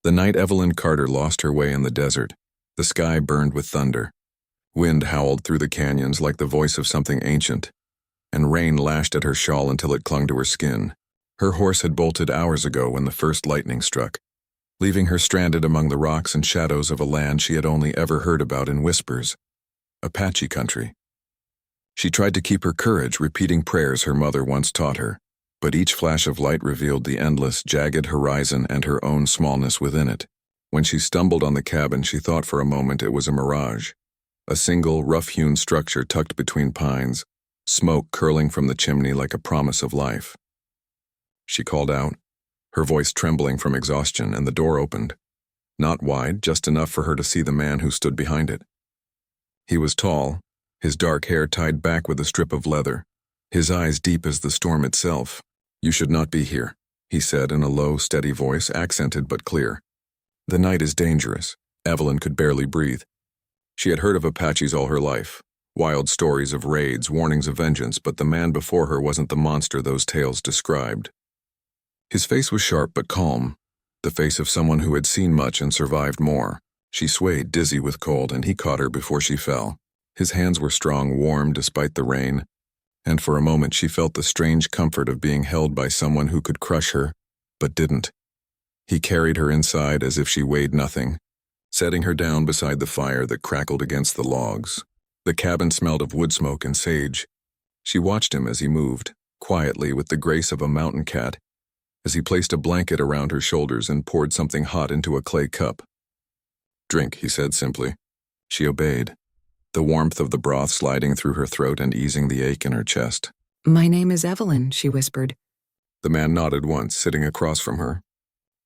The night Evelyn Carter lost her way in the desert, the sky burned with thunder. Wind howled through the canyons like the voice of something ancient, and rain lashed at her shawl until it clung to her skin. Her horse had bolted hours ago when the first lightning struck, leaving her stranded among the rocks and shadows of a land she had only ever heard about in whispers. Apache country. She tried to keep her courage, repeating prayers her mother once taught her, but each flash of light revealed the endless, jagged horizon and her own smallness within it. When she stumbled on the cabin, she thought for a moment it was a mirage. A single, rough-hewn structure tucked between pines, smoke curling from the chimney like a promise of life. She called out, her voice trembling from exhaustion, and the door opened. Not wide, just enough for her to see the man who stood behind it. He was tall, his dark hair tied back with a strip of leather, his eyes deep as the storm itself. "You should not be here," he said in a low, steady voice, accented but clear. "The night is dangerous." Evelyn could barely breathe. She had heard of Apaches all her life, wild stories of raids, warnings of vengeance, but the man before her wasn't the monster those tales described. His face was sharp but calm, the face of someone who had seen much and survived more. She swayed, dizzy with cold, and he caught her before she fell. His hands were strong, warm despite the rain, and for a moment she felt the strange comfort of being held by someone who could crush her, but didn't. He carried her inside as if she weighed nothing, setting her down beside the fire that crackled against the logs. The cabin smelled of wood smoke and sage. She watched him as he moved, quietly with the grace of a mountain cat, as he placed a blanket around her shoulders and poured something hot into a clay cup. "Drink," he said simply. She obeyed, the warmth of the broth sliding through her throat and easing the ache in her chest. "My name is Evelyn," she whispered. The man nodded once, sitting across from her.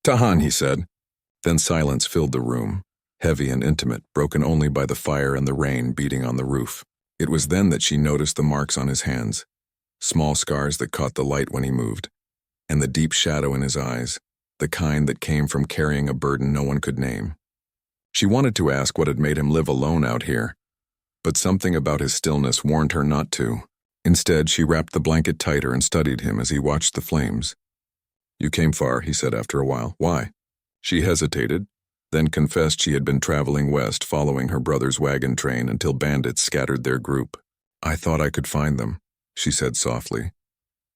"Tahan," he said. Then silence filled the room, heavy and intimate, broken only by the fire and the rain beating on the roof. It was then that she noticed the marks on his hands, small scars that caught the light when he moved, and the deep shadow in his eyes, the kind that came from carrying a burden no one could name. She wanted to ask what had made him live alone out here, but something about his stillness warned her not to. Instead, she wrapped the blanket tighter and studied him as he watched the flames. "You came far," he said after a while. "Why?" She hesitated, then confessed she had been traveling west, following her brother's wagon train until bandits scattered their group. "I thought I could find them," she said softly,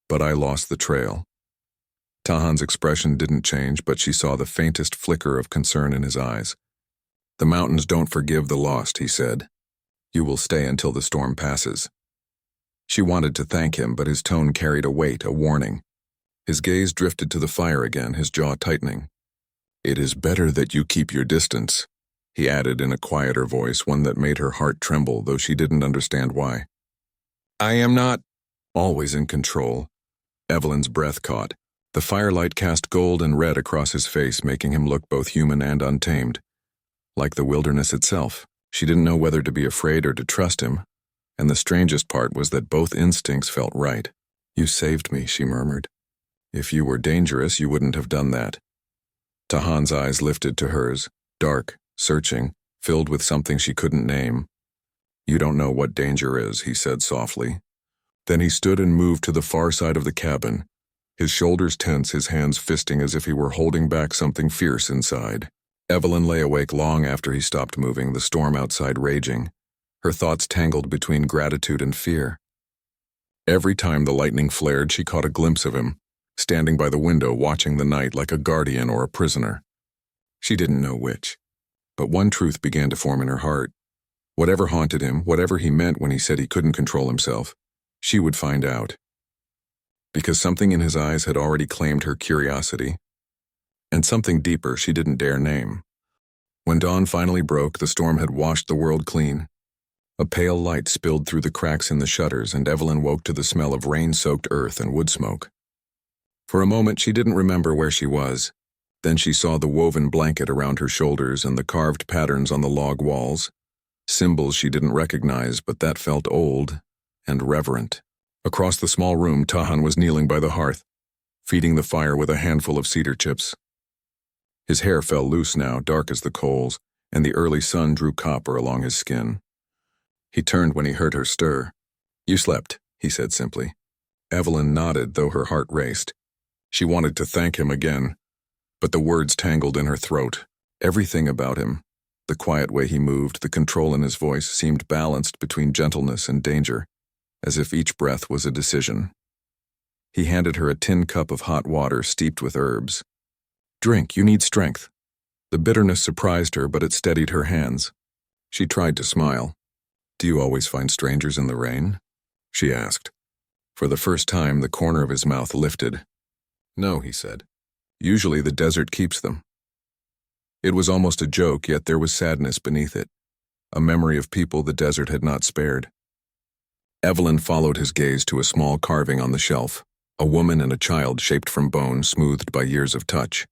"but I lost the trail." Tahan's expression didn't change, but she saw the faintest flicker of concern in his eyes. "The mountains don't forgive the lost," he said. "You will stay until the storm passes." She wanted to thank him, but his tone carried a weight, a warning. His gaze drifted to the fire again, his jaw tightening. "It is better that you keep your distance," he added in a quieter voice, one that made her heart tremble, though she didn't understand why. "I am not always in control." Evelyn's breath caught. The firelight cast gold and red across his face, making him look both human and untamed. Like the wilderness itself, she didn't know whether to be afraid or to trust him, and the strangest part was that both instincts felt right. "You saved me," she murmured. "If you were dangerous, you wouldn't have done that." Tahan's eyes lifted to hers, dark, searching, filled with something she couldn't name. "You don't know what danger is," he said softly. Then he stood and moved to the far side of the cabin, his shoulders tense, his hands fisting as if he were holding back something fierce inside. Evelyn lay awake long after he stopped moving, the storm outside raging, her thoughts tangled between gratitude and fear. Every time the lightning flared, she caught a glimpse of him, standing by the window watching the night like a guardian or a prisoner. She didn't know which, but one truth began to form in her heart. Whatever haunted him, whatever he meant when he said he couldn't control himself, she would find out. Because something in his eyes had already claimed her curiosity, and something deeper she didn't dare name. When dawn finally broke, the storm had washed the world clean. A pale light spilled through the cracks in the shutters, and Evelyn woke to the smell of rain-soaked earth and wood smoke. For a moment, she didn't remember where she was. Then she saw the woven blanket around her shoulders and the carved patterns on the log walls, symbols she didn't recognize, but that felt old and reverent. Across the small room, Tahan was kneeling by the hearth, feeding the fire with a handful of cedar chips. His hair fell loose now, dark as the coals, and the early sun drew copper along his skin. He turned when he heard her stir. "You slept," he said simply. Evelyn nodded, though her heart raced. She wanted to thank him again, But the words tangled in her throat. Everything about him, the quiet way he moved, the control in his voice, seemed balanced between gentleness and danger, as if each breath was a decision. He handed her a tin cup of hot water steeped with herbs. "Drink, you need strength." The bitterness surprised her, but it steadied her hands. She tried to smile. "Do you always find strangers in the rain?" she asked. For the first time, the corner of his mouth lifted. "No," he said. "Usually the desert keeps them." It was almost a joke, yet there was sadness beneath it, a memory of people the desert had not spared. Evelyn followed his gaze to a small carving on the shelf, a woman and a child shaped from bone, smoothed by years of touch.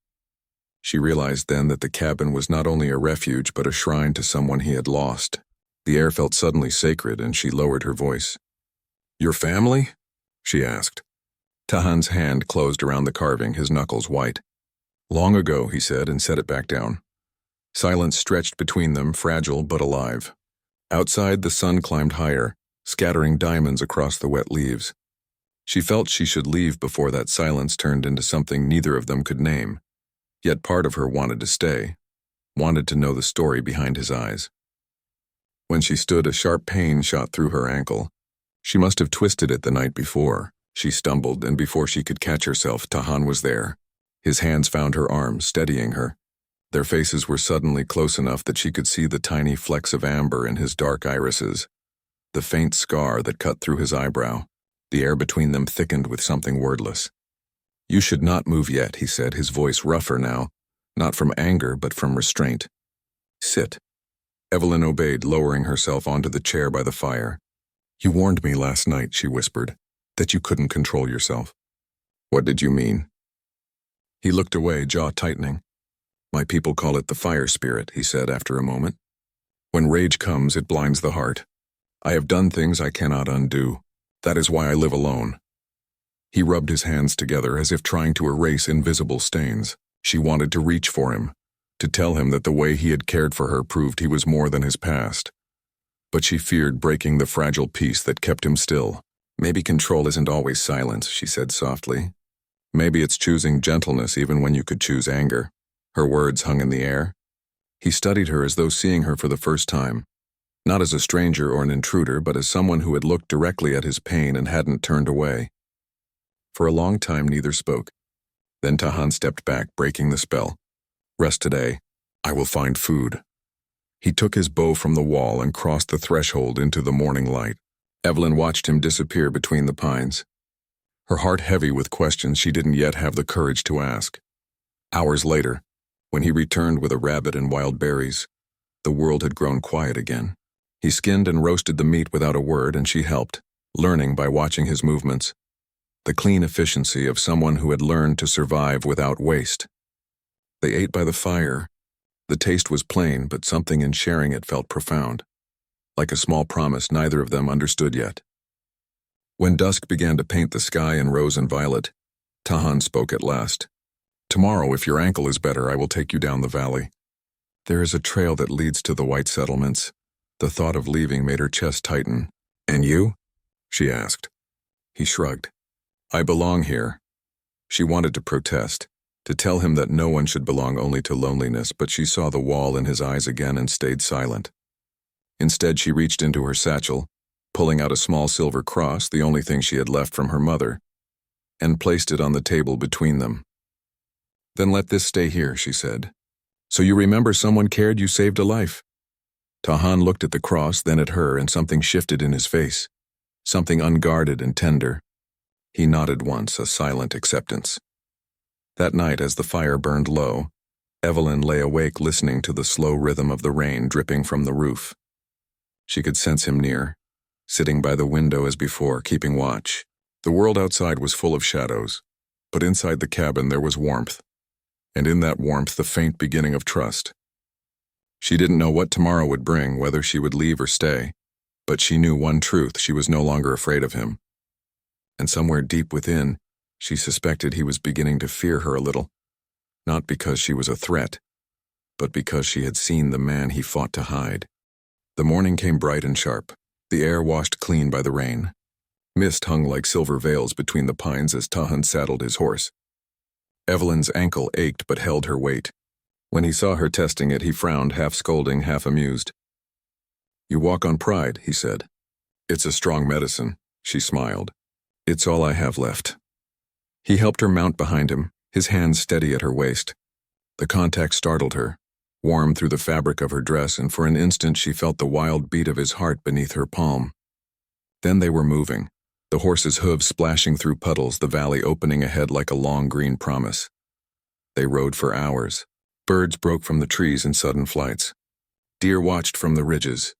She realized then that the cabin was not only a refuge but a shrine to someone he had lost. The air felt suddenly sacred, and she lowered her voice. "Your family?" she asked. Tahan's hand closed around the carving, his knuckles white. "Long ago," he said, and set it back down. Silence stretched between them, fragile but alive. Outside, the sun climbed higher, scattering diamonds across the wet leaves. She felt she should leave before that silence turned into something neither of them could name. Yet part of her wanted to stay, wanted to know the story behind his eyes. When she stood, a sharp pain shot through her ankle. She must have twisted it the night before. She stumbled, and before she could catch herself, Tahan was there. His hands found her arm, steadying her. Their faces were suddenly close enough that she could see the tiny flecks of amber in his dark irises, the faint scar that cut through his eyebrow. The air between them thickened with something wordless. "You should not move yet," he said, his voice rougher now, not from anger but from restraint. "Sit." Evelyn obeyed, lowering herself onto the chair by the fire. "You warned me last night," she whispered, "that you couldn't control yourself." "What did you mean?" He looked away, jaw tightening. "My people call it the fire spirit," he said after a moment. "When rage comes, it blinds the heart. I have done things I cannot undo. That is why I live alone." He rubbed his hands together as if trying to erase invisible stains. She wanted to reach for him, to tell him that the way he had cared for her proved he was more than his past. But she feared breaking the fragile peace that kept him still. "Maybe control isn't always silence," she said softly. "Maybe it's choosing gentleness even when you could choose anger." Her words hung in the air. He studied her as though seeing her for the first time, not as a stranger or an intruder, but as someone who had looked directly at his pain and hadn't turned away. For a long time neither spoke. Then Tahan stepped back, breaking the spell. "Rest today. I will find food." He took his bow from the wall and crossed the threshold into the morning light. Evelyn watched him disappear between the pines, her heart heavy with questions she didn't yet have the courage to ask. Hours later, when he returned with a rabbit and wild berries, the world had grown quiet again. He skinned and roasted the meat without a word, and she helped, learning by watching his movements. The clean efficiency of someone who had learned to survive without waste. They ate by the fire. The taste was plain, but something in sharing it felt profound. Like a small promise neither of them understood yet. When dusk began to paint the sky in rose and violet, Tahan spoke at last. "Tomorrow, if your ankle is better, I will take you down the valley. There is a trail that leads to the white settlements." The thought of leaving made her chest tighten. "And you?" she asked. He shrugged. "I belong here." She wanted to protest, to tell him that no one should belong only to loneliness, but she saw the wall in his eyes again and stayed silent. Instead, she reached into her satchel, pulling out a small silver cross, the only thing she had left from her mother, and placed it on the table between them. "Then let this stay here," she said. "So you remember someone cared, you saved a life." Tahan looked at the cross, then at her, and something shifted in his face, something unguarded and tender. He nodded once, a silent acceptance. That night, as the fire burned low, Evelyn lay awake listening to the slow rhythm of the rain dripping from the roof. She could sense him near, sitting by the window as before, keeping watch. The world outside was full of shadows, but inside the cabin there was warmth, and in that warmth the faint beginning of trust. She didn't know what tomorrow would bring, whether she would leave or stay, but she knew one truth: she was no longer afraid of him. And somewhere deep within, she suspected he was beginning to fear her a little, not because she was a threat, but because she had seen the man he fought to hide. The morning came bright and sharp, the air washed clean by the rain. Mist hung like silver veils between the pines as Tahan saddled his horse. Evelyn's ankle ached but held her weight. When he saw her testing it, he frowned, half scolding, half amused. "You walk on pride," he said. "It's a strong medicine," she smiled. "It's all I have left." He helped her mount behind him, his hands steady at her waist. The contact startled her, warm through the fabric of her dress, and for an instant she felt the wild beat of his heart beneath her palm. Then they were moving, the horse's hooves splashing through puddles, the valley opening ahead like a long green promise. They rode for hours. Birds broke from the trees in sudden flights. Deer watched from the ridges.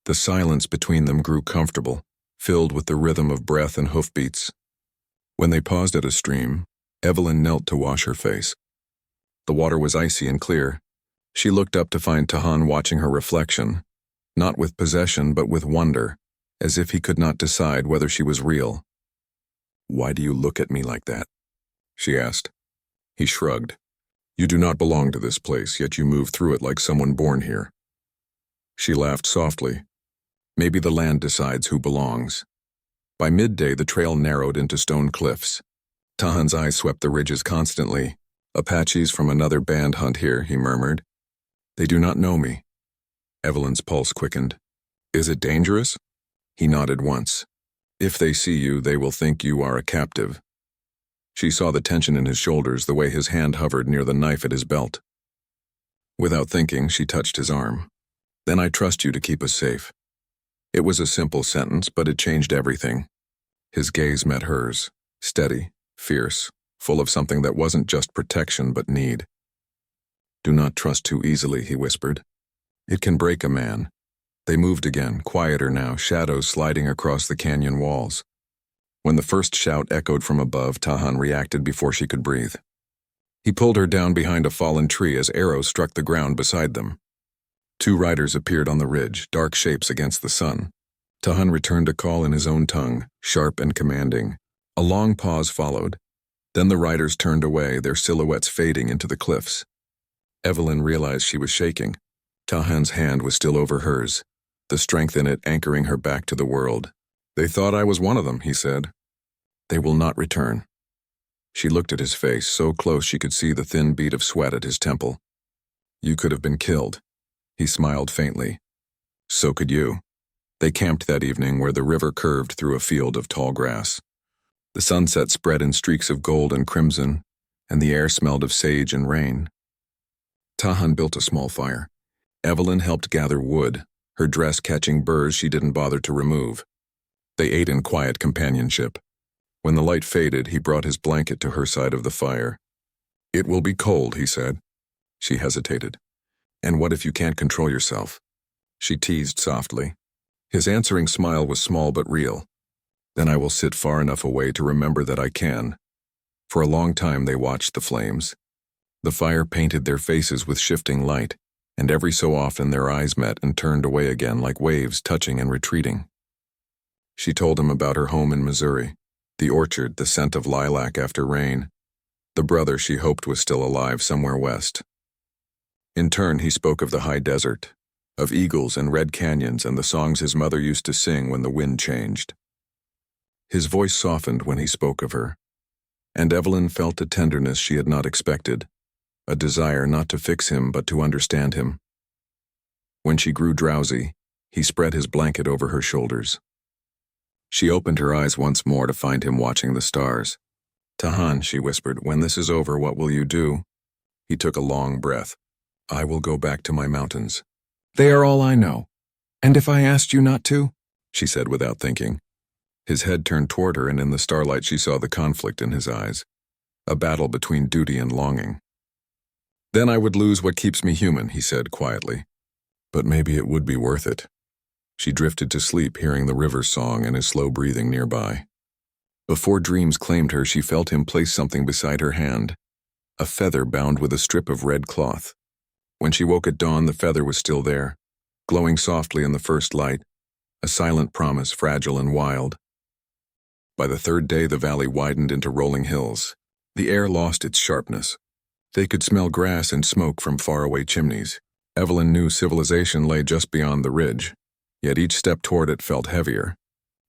The silence between them grew comfortable, filled with the rhythm of breath and hoofbeats. When they paused at a stream, Evelyn knelt to wash her face. The water was icy and clear. She looked up to find Tahan watching her reflection, not with possession but with wonder, as if he could not decide whether she was real. "Why do you look at me like that?" she asked. He shrugged. "You do not belong to this place, yet you move through it like someone born here." She laughed softly. Maybe the land decides who belongs. By midday, the trail narrowed into stone cliffs. Tahan's eyes swept the ridges constantly. "Apaches from another band hunt here," he murmured. "They do not know me." Evelyn's pulse quickened. "Is it dangerous?" He nodded once. "If they see you, they will think you are a captive." She saw the tension in his shoulders, the way his hand hovered near the knife at his belt. Without thinking, she touched his arm. "Then I trust you to keep us safe." It was a simple sentence, but it changed everything. His gaze met hers, steady, fierce, full of something that wasn't just protection but need. "Do not trust too easily," he whispered. "It can break a man." They moved again, quieter now, shadows sliding across the canyon walls. When the first shout echoed from above, Tahan reacted before she could breathe. He pulled her down behind a fallen tree as arrows struck the ground beside them. Two riders appeared on the ridge, dark shapes against the sun. Tahan returned a call in his own tongue, sharp and commanding. A long pause followed. Then the riders turned away, their silhouettes fading into the cliffs. Evelyn realized she was shaking. Tahan's hand was still over hers, the strength in it anchoring her back to the world. "They thought I was one of them," he said. "They will not return." She looked at his face, so close she could see the thin bead of sweat at his temple. "You could have been killed." He smiled faintly. "So could you." They camped that evening where the river curved through a field of tall grass. The sunset spread in streaks of gold and crimson, and the air smelled of sage and rain. Tahan built a small fire. Evelyn helped gather wood, her dress catching burrs she didn't bother to remove. They ate in quiet companionship. When the light faded, he brought his blanket to her side of the fire. "It will be cold," he said. She hesitated. "And what if you can't control yourself?" She teased softly. His answering smile was small but real. "Then I will sit far enough away to remember that I can." For a long time they watched the flames. The fire painted their faces with shifting light, and every so often their eyes met and turned away again like waves touching and retreating. She told him about her home in Missouri, the orchard, the scent of lilac after rain, the brother she hoped was still alive somewhere west. In turn, he spoke of the high desert, of eagles and red canyons and the songs his mother used to sing when the wind changed. His voice softened when he spoke of her, and Evelyn felt a tenderness she had not expected, a desire not to fix him but to understand him. When she grew drowsy, he spread his blanket over her shoulders. She opened her eyes once more to find him watching the stars. "Tahan," she whispered, "when this is over, what will you do?" He took a long breath. "I will go back to my mountains." "They are all I know. And if I asked you not to?" she said without thinking. His head turned toward her, and in the starlight she saw the conflict in his eyes, a battle between duty and longing. "Then I would lose what keeps me human," he said quietly. "But maybe it would be worth it." She drifted to sleep, hearing the river's song and his slow breathing nearby. Before dreams claimed her, she felt him place something beside her hand, a feather bound with a strip of red cloth. When she woke at dawn, the feather was still there, glowing softly in the first light, a silent promise, fragile and wild. By the third day, the valley widened into rolling hills. The air lost its sharpness. They could smell grass and smoke from faraway chimneys. Evelyn knew civilization lay just beyond the ridge, yet each step toward it felt heavier.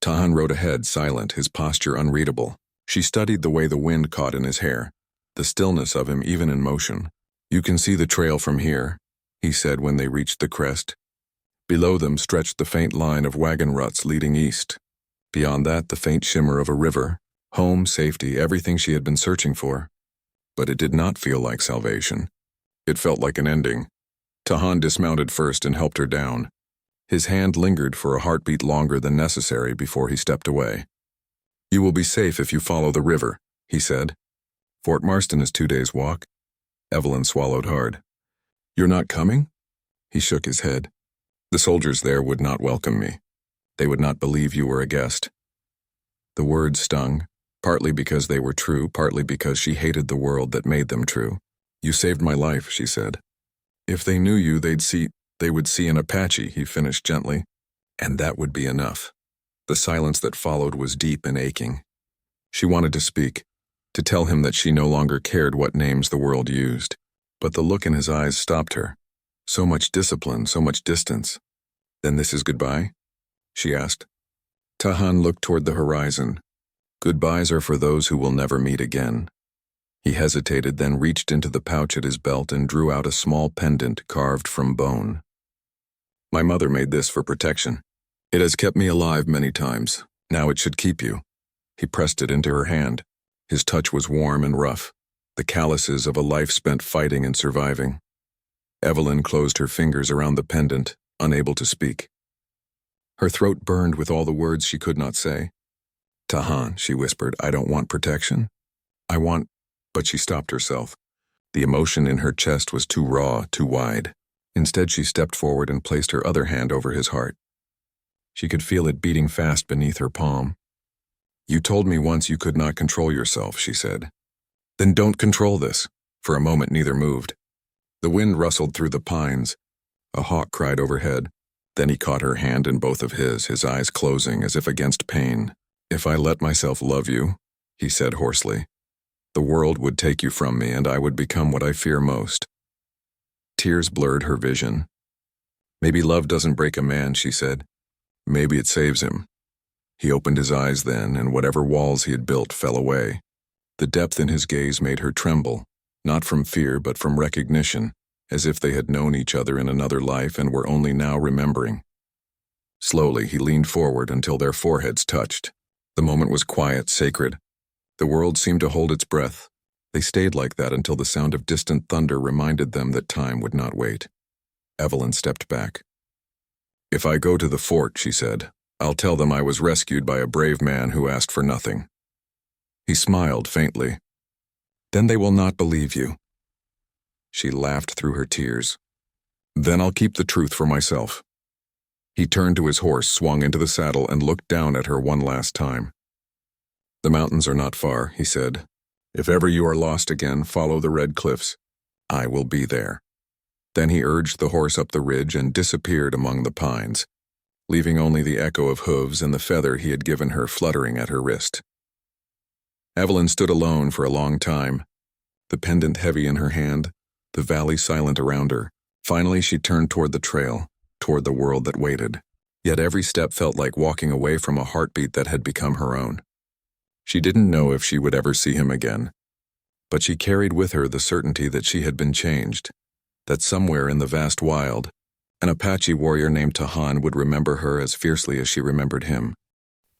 Tahan rode ahead, silent, his posture unreadable. She studied the way the wind caught in his hair, the stillness of him even in motion. "You can see the trail from here," he said when they reached the crest. Below them stretched the faint line of wagon ruts leading east. Beyond that, the faint shimmer of a river. Home, safety, everything she had been searching for. But it did not feel like salvation. It felt like an ending. Tahan dismounted first and helped her down. His hand lingered for a heartbeat longer than necessary before he stepped away. "You will be safe if you follow the river," he said. "Fort Marston is 2 days' walk." Evelyn swallowed hard. "You're not coming?" He shook his head. "The soldiers there would not welcome me. They would not believe you were a guest." The words stung, partly because they were true, partly because she hated the world that made them true. "You saved my life," she said. "If they knew you, they would see an Apache," he finished gently. "And that would be enough." The silence that followed was deep and aching. She wanted to speak, to tell him that she no longer cared what names the world used. But the look in his eyes stopped her. So much discipline, so much distance. "Then this is goodbye?" she asked. Tahan looked toward the horizon. "Goodbyes are for those who will never meet again." He hesitated, then reached into the pouch at his belt and drew out a small pendant carved from bone. "My mother made this for protection. It has kept me alive many times. Now it should keep you." He pressed it into her hand. His touch was warm and rough, the calluses of a life spent fighting and surviving. Evelyn closed her fingers around the pendant, unable to speak. Her throat burned with all the words she could not say. "Tahan," she whispered, "I don't want protection. I want—" But she stopped herself. The emotion in her chest was too raw, too wide. Instead, she stepped forward and placed her other hand over his heart. She could feel it beating fast beneath her palm. "You told me once you could not control yourself," she said. "Then don't control this." For a moment, neither moved. The wind rustled through the pines. A hawk cried overhead. Then he caught her hand in both of his eyes closing as if against pain. "If I let myself love you," he said hoarsely, "the world would take you from me and I would become what I fear most." Tears blurred her vision. "Maybe love doesn't break a man," she said. "Maybe it saves him." He opened his eyes then, and whatever walls he had built fell away. The depth in his gaze made her tremble, not from fear but from recognition, as if they had known each other in another life and were only now remembering. Slowly, he leaned forward until their foreheads touched. The moment was quiet, sacred. The world seemed to hold its breath. They stayed like that until the sound of distant thunder reminded them that time would not wait. Evelyn stepped back. "If I go to the fort," she said, "I'll tell them I was rescued by a brave man who asked for nothing." He smiled faintly. "Then they will not believe you." She laughed through her tears. "Then I'll keep the truth for myself." He turned to his horse, swung into the saddle, and looked down at her one last time. "The mountains are not far," he said. "If ever you are lost again, follow the red cliffs. I will be there." Then he urged the horse up the ridge and disappeared among the pines, leaving only the echo of hooves and the feather he had given her fluttering at her wrist. Evelyn stood alone for a long time, the pendant heavy in her hand, the valley silent around her. Finally, she turned toward the trail, toward the world that waited. Yet every step felt like walking away from a heartbeat that had become her own. She didn't know if she would ever see him again, but she carried with her the certainty that she had been changed, that somewhere in the vast wild, an Apache warrior named Tahan would remember her as fiercely as she remembered him.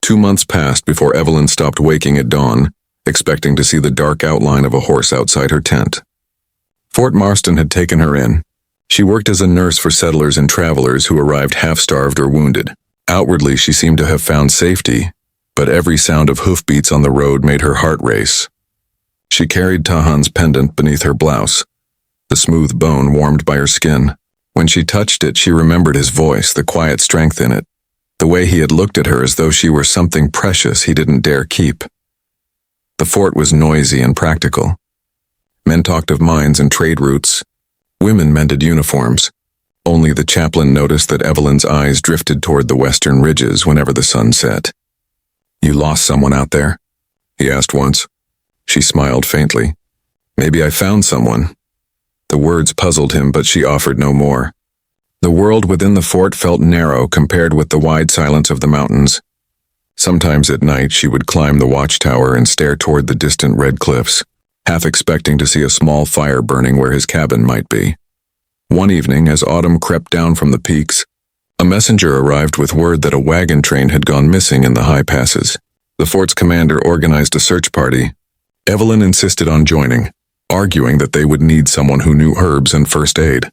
2 months passed before Evelyn stopped waking at dawn, expecting to see the dark outline of a horse outside her tent. Fort Marston had taken her in. She worked as a nurse for settlers and travelers who arrived half-starved or wounded. Outwardly, she seemed to have found safety, but every sound of hoofbeats on the road made her heart race. She carried Tahan's pendant beneath her blouse, the smooth bone warmed by her skin. When she touched it, she remembered his voice, the quiet strength in it, the way he had looked at her as though she were something precious he didn't dare keep. The fort was noisy and practical. Men talked of mines and trade routes. Women mended uniforms. Only the chaplain noticed that Evelyn's eyes drifted toward the western ridges whenever the sun set. "You lost someone out there?" he asked once. She smiled faintly. "Maybe I found someone." The words puzzled him, but she offered no more. The world within the fort felt narrow compared with the wide silence of the mountains. Sometimes at night she would climb the watchtower and stare toward the distant red cliffs. half expecting to see a small fire burning where his cabin might be. One evening, as autumn crept down from the peaks, a messenger arrived with word that a wagon train had gone missing in the high passes. The fort's commander organized a search party. Evelyn insisted on joining, arguing that they would need someone who knew herbs and first aid.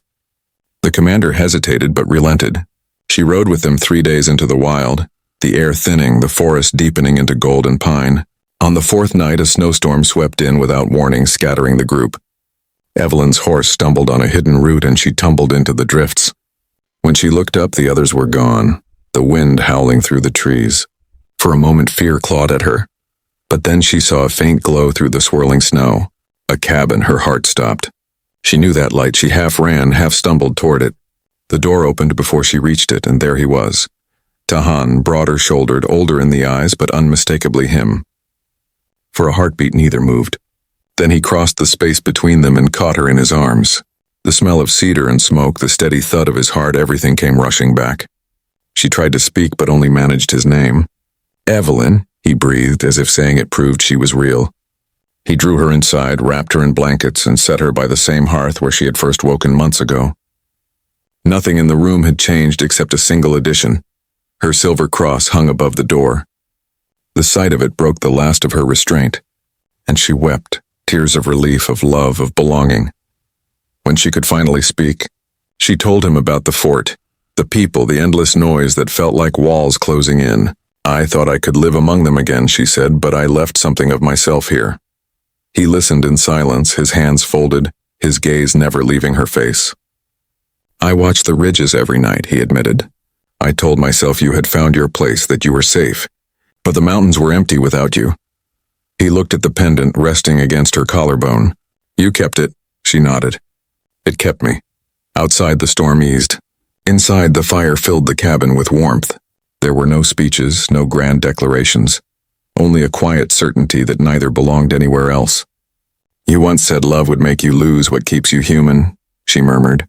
The commander hesitated but relented. She rode with them 3 days into the wild, the air thinning, the forest deepening into gold and pine. On the fourth night, a snowstorm swept in without warning, scattering the group. Evelyn's horse stumbled on a hidden route and she tumbled into the drifts. When she looked up, the others were gone, the wind howling through the trees. For a moment, fear clawed at her. But then she saw a faint glow through the swirling snow. A cabin. Her heart stopped. She knew that light. She half ran, half stumbled toward it. The door opened before she reached it, and there he was. Tahan, broader-shouldered, older in the eyes, but unmistakably him. For a heartbeat, neither moved. Then he crossed the space between them and caught her in his arms. The smell of cedar and smoke, the steady thud of his heart, everything came rushing back. She tried to speak, but only managed his name. "Evelyn," he breathed, as if saying it proved she was real. He drew her inside, wrapped her in blankets, and set her by the same hearth where she had first woken months ago. Nothing in the room had changed except a single addition. Her silver cross hung above the door. The sight of it broke the last of her restraint, and she wept, tears of relief, of love, of belonging. When she could finally speak, she told him about the fort, the people, the endless noise that felt like walls closing in. "I thought I could live among them again," she said, "but I left something of myself here." He listened in silence, his hands folded, his gaze never leaving her face. "I watched the ridges every night," he admitted. "I told myself you had found your place, that you were safe. But the mountains were empty without you." He looked at the pendant resting against her collarbone. "You kept it," she nodded. "It kept me." Outside, the storm eased. Inside, the fire filled the cabin with warmth. There were no speeches, no grand declarations. Only a quiet certainty that neither belonged anywhere else. "You once said love would make you lose what keeps you human," she murmured.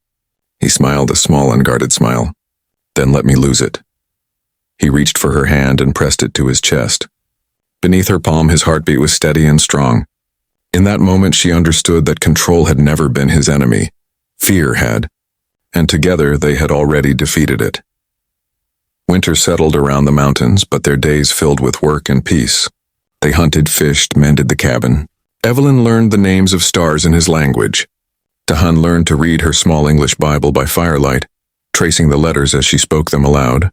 He smiled a small, unguarded smile. "Then let me lose it." He reached for her hand and pressed it to his chest. Beneath her palm, his heartbeat was steady and strong. In that moment, she understood that control had never been his enemy. Fear had. And together, they had already defeated it. Winter settled around the mountains, but their days filled with work and peace. They hunted, fished, mended the cabin. Evelyn learned the names of stars in his language. Tahan learned to read her small English Bible by firelight, tracing the letters as she spoke them aloud.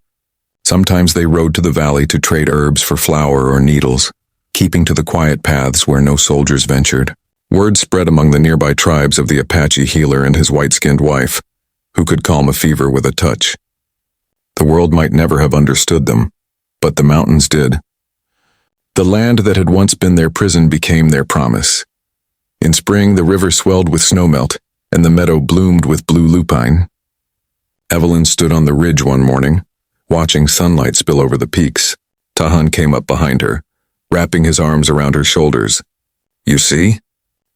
Sometimes they rode to the valley to trade herbs for flour or needles, keeping to the quiet paths where no soldiers ventured. Word spread among the nearby tribes of the Apache healer and his white-skinned wife, who could calm a fever with a touch. The world might never have understood them, but the mountains did. The land that had once been their prison became their promise. In spring, the river swelled with snowmelt, and the meadow bloomed with blue lupine. Evelyn stood on the ridge one morning, watching sunlight spill over the peaks. Tahan came up behind her, wrapping his arms around her shoulders. "You see?"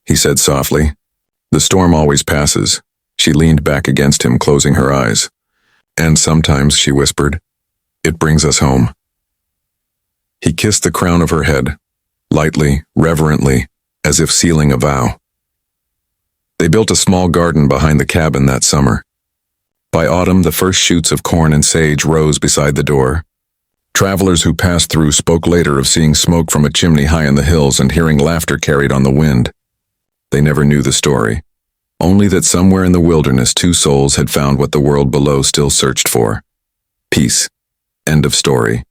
he said softly. "The storm always passes." She leaned back against him, closing her eyes. "And sometimes," she whispered, "it brings us home." He kissed the crown of her head, lightly, reverently, as if sealing a vow. They built a small garden behind the cabin that summer. By autumn, the first shoots of corn and sage rose beside the door. Travelers who passed through spoke later of seeing smoke from a chimney high in the hills and hearing laughter carried on the wind. They never knew the story, only that somewhere in the wilderness 2 souls had found what the world below still searched for. Peace. End of story.